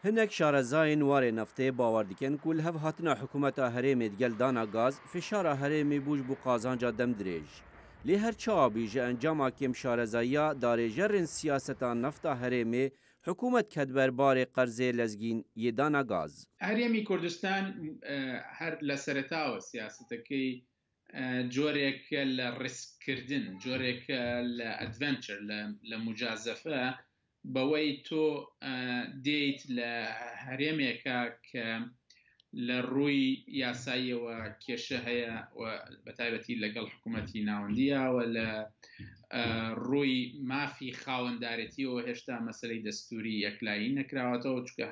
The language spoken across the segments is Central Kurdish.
هنک شارەزایên warê neftê bawer dikin ku li hev hatina hikûmeta Herêmê digel dana gaz fişara Herêmê bûj bû qazanca dem dirêj. Lê her çavabî ji encama kêm şarezayya darêjerên siyaseta nefta Herêmê hikûmet ket ber barê qerzê lezgîn yê dana gaz. Herêmî Kurdistan her li seretawa siyasetekî corek li riskkirdin, corek li adventure li mucazefe بەوەی تۆ دێیت لە هەرێمێکە کە لە ڕووی یاساییەوە کێشە هەیە بەتایبەتی لەگەڵ حکوومەتی ناوەندیە و لە ڕووی مافی خاوەندارەتیەوە هێشتا مەسەلەی دەستوری یەکلایی نەکراوەتەوە چکە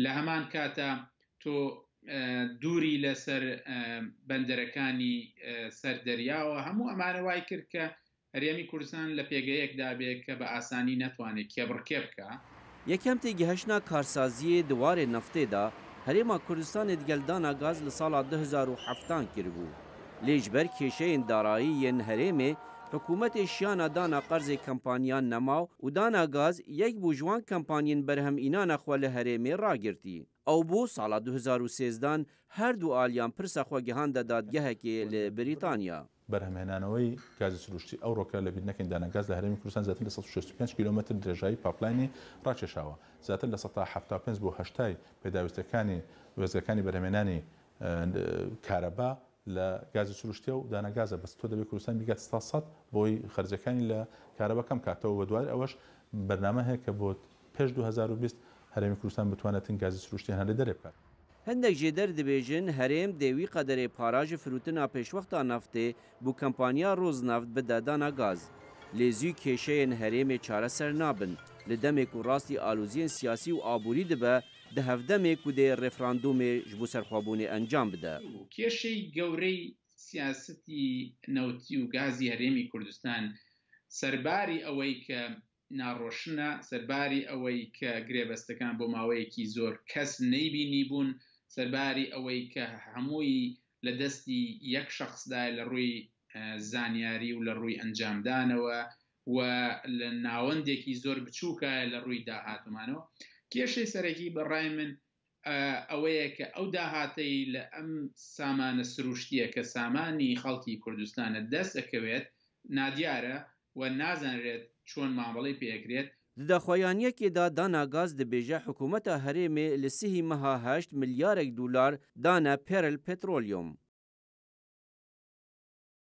لە هەمان کاتە تۆ دووری لەسەر بەندەرەکانی سەر دەریاوە هەموو ئەمانە وای کرد کە هەرێمی کوردستان لە پێگەیەکدا بێت کە بە ئاسانی نەتوانێت کێبڕکێ بکە. یەکەم تێگەهێشتنا کارسازیê di warê neftê da Herêma Kurdistanê digel dana gaz li sala 2007 kiribû. Lê ji ber kêşeyên darayî yên Herêmê hikûmetê şiyana dana qerzê kampaniyan nemaw û dana gaz yek bû ji wan kampanyên berhemînana xwe li Herêmê ragirtî. Ew bû sala 2013 her du aliyan pirsa xwe gihan da dadgehekê li Brîtanya. بەرهەمهێنانەوەی گازی سروشتی ئەو ڕۆکە لە بیرنەکەین دانەگاز لە هەرێمی کوردستان زیاتر لە 165 کیلۆمەتر درێژایی پاپلانی ڕاکێشاوە زیاتر لە 175 بۆ 80 پێداویستەکانی وێزگەکانی بەرهەمهێنانی کارەبا لە گازی سروشتی و دانەگازە بەس تۆ دەبێت کوردستان بیگات 100 بۆی خەرجەکانی لە کارەبا کەم کاتەوە بە دوای ئەوەش بەرنامە هەیە کە بۆ پێش 2020 هەرێمی کوردستان بتوانێتن گازی سروشتی هەنە دەرێ بکات. هەندێک جێ دەردەبێژن هەرێم دێوی قەدەرێ پاراژی فروتنا پێشوەختا نەفتێ بوو کەمپانیا ڕۆزنەفت بدە دانا گاز. لێزوی کێشەیەن هەرێمێ چارەسەر نابن لە دەمێک و ڕاستی ئالوزیên سیاسی و ئابووری دەبە دە هەڤدەمێک و دێ ڕێفراندومێ ji بۆ سەرخوابوونێ ئەنجام بدە. کێشەی گەورەی سیاسەتی نەوتی و گازی هەرێمی کوردستان سەرباری ئەوەی کە ناڕۆشنە سەرباری ئەوەی کە گرێبەستەکان بۆ ماوەیەکی زۆر کەس نەیبینی بوون سەرباری ئەوەی کە هەمووی لە دەستی یەک شەخصدای لە ڕووی زانیاری و لە ڕووی ئەنجامدانەوە و لە ناوەندێکی زۆر بچووکە لە ڕووی داهاتمانەوە کێشەی سەرەکی بەڕای من ئەوەیە کە ئەو داهاتەی لە ئەم سامانە سروشتیە کە سامانی خەڵکی کوردستانە دەست دەکەوێت نادیارە و نازانرێت چۆن مامەڵەی پێکرێت. دەخۆیانیەکێدا دانا گاز دەبێژە حکوومەتە هەرێمێ لە سیهی مەها 8 ملیارێک دولار دانە پێرل پێترۆلیۆم.